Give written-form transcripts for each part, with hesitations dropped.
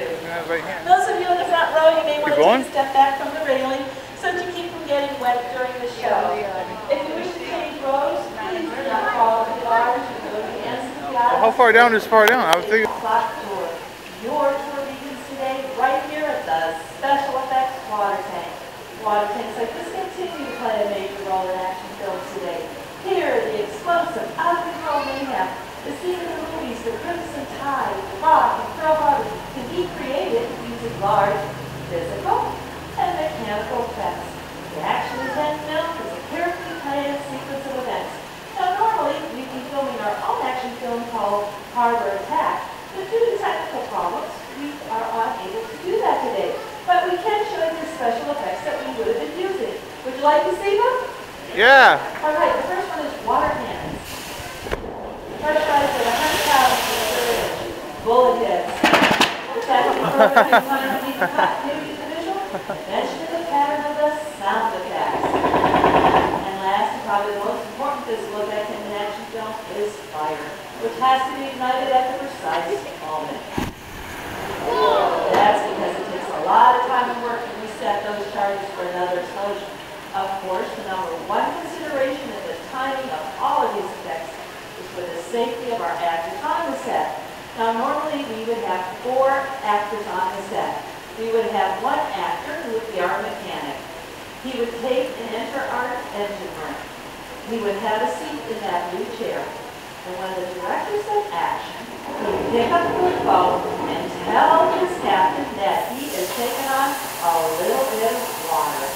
you. Right here. Those of you in the front row, you may want to going? take a step back from the railing so that you keep from getting wet during the show. If you wish to change rows, please do not follow the bars or go to the ends of the aisle. How far down is far down? I was thinking. Your tour begins today right here at the Special Effects Water Tank. Water tanks like this continue to play a major role in action films today. Here, the explosive, out-of-control mayhem, the scene in the movies, the Crimson Tide, Rock, and Pearl Harbor can be created using large physical and mechanical effects. The action intent film is a carefully planned sequence of events. Now, normally, we'd be filming our own action film called Harbor Attack, but due to technical problems, we are unable to do that today. But we can show you the special effects that we would have been using. Would you like to see them? Yeah. All right, the first one is water cannons. Pressurized at 100 pounds per square inch. Bullet heads. Which has to be programmed underneath the continuity of the visual. Mention in the pattern of the sound effects. And last, and probably the most important physical effect in an action film is fire, which has to be ignited at the precise moment. That's because it takes a lot of time and work to reset those charges for another explosion. Of course, the number one consideration in the timing of all of these effects is for the safety of our actors on the set. Now, normally we would have 4 actors on the set. We would have one actor who would be our mechanic. He would take and enter our engine room. He would have a seat in that blue chair. And when the director said action, he would pick up the phone and tell his captain that he is taking on a little bit of water.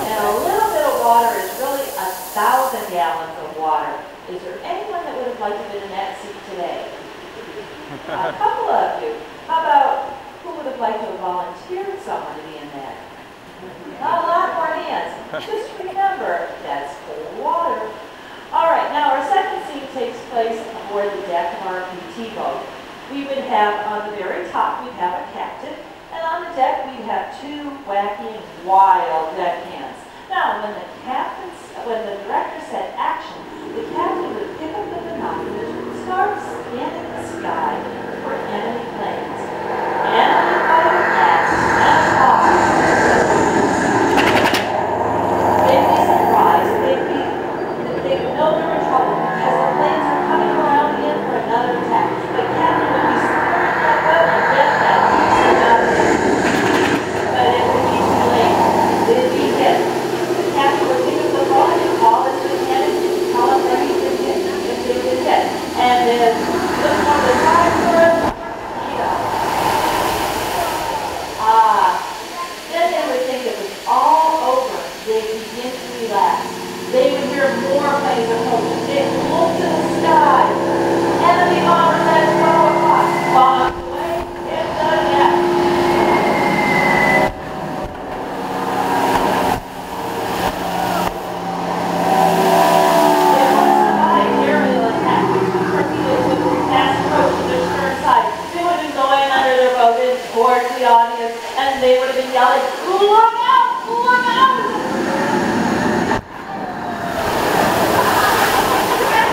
And a little bit of water is really 1,000 gallons of water. Is there anyone that would have liked to be in that seat today? A couple of you. How about who would have liked to have volunteered someone to be in that? Not a lot more hands. Just remember, that's cold water. All right, now our second scene takes place aboard the deck of our PT boat. We would have, on the very top, we'd have a captain, and on the deck we'd have 2 wacky and wild deckhands. Now, when the director said action, the captain would pick up the binoculars and start scanning the sky for enemy planes. Enemy fighter jets and cars. They'd be surprised. They would know they were in trouble because the planes are coming around again for another attack. But captain would be steering that boat and get that piece out of it. But it would be too late. It would be hit. The captain would pick up the phone and call his mechanic, tell him that he's been hit, if they've been hit. And then look for the time for it. Then they would think it was all over. They'd begin to relax. They would hear more planes approaching. They'd look to the sky. Enemy bombers at 12 o'clock. Bombs away in the net. They would survive aerial attacks. Torpedoes would fast approach to their stern side. They would have been going under their boat and towards the audience, and they would have been yelling, "Look out! Look out!"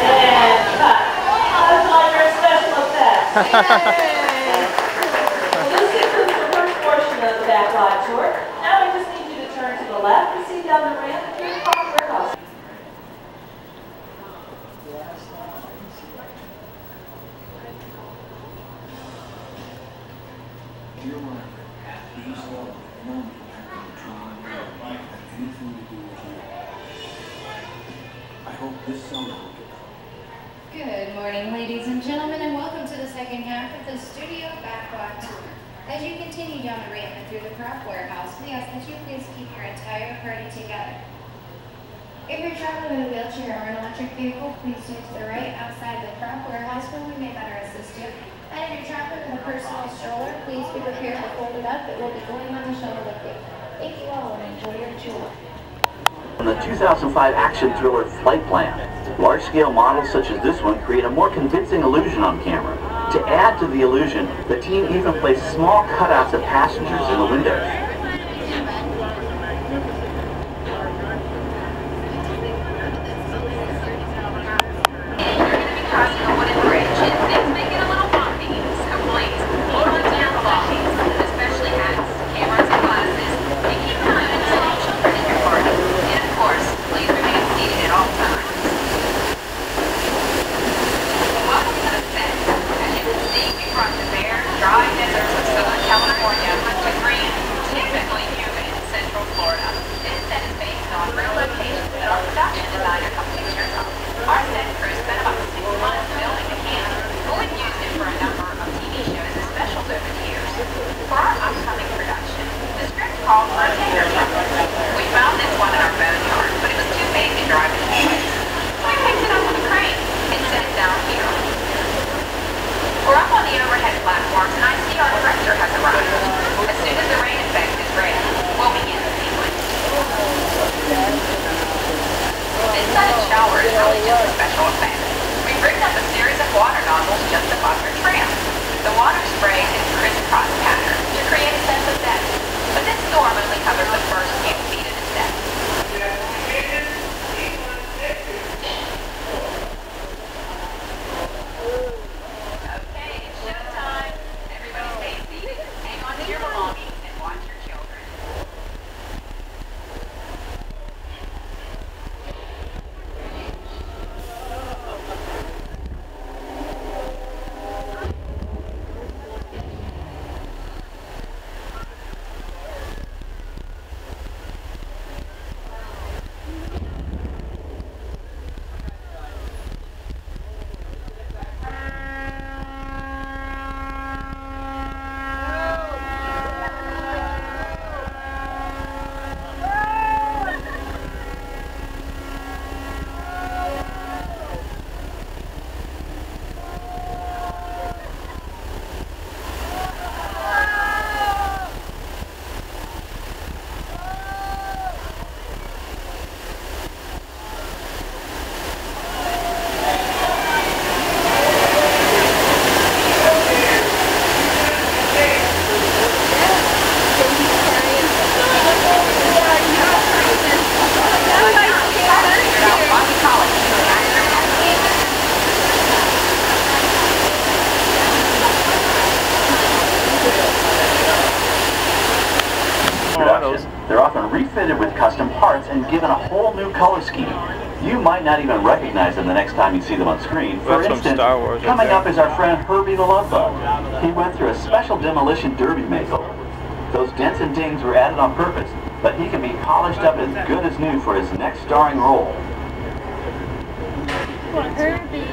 And cut. That's all your special effects. Well, this concludes the first portion of the backlot tour. Now we just need you to turn to the left and see down the ramp to your warehouse. Dear Margaret, these are moments have anything to do with you. I hope this summer will get better. Good morning, ladies and gentlemen, and welcome to the second half of the studio backlot tour. As you continue down the ramp and through the prop warehouse, we ask that you please keep your entire party together. If you're traveling in a wheelchair or an electric vehicle, please stay to the right outside the prop warehouse where we may better assist you. And if you're traveling with a personal stroller, please be prepared to fold it up. It will be going on the shuttle with you. Thank you all and enjoy your tour. On the 2005 action thriller Flight Plan, large-scale models such as this one create a more convincing illusion on camera. To add to the illusion, the team even placed small cutouts of passengers in the windows. really just a special effect. We've rigged up a series of water nozzles just above your trim. The water sprays in crisscross pattern to create a sense of depth, but this normally covers the first few feet of the steps. Okay, it's showtime. Everybody stay seated, hang on to your belongings, and watch your children. They're often refitted with custom parts and given a whole new color scheme. You might not even recognize them the next time you see them on screen. For That's from instance, Star Wars, coming okay. up is our friend Herbie the Love Bug. He went through a special demolition derby makeover. Those dents and dings were added on purpose, but he can be polished up as good as new for his next starring role. Herbie.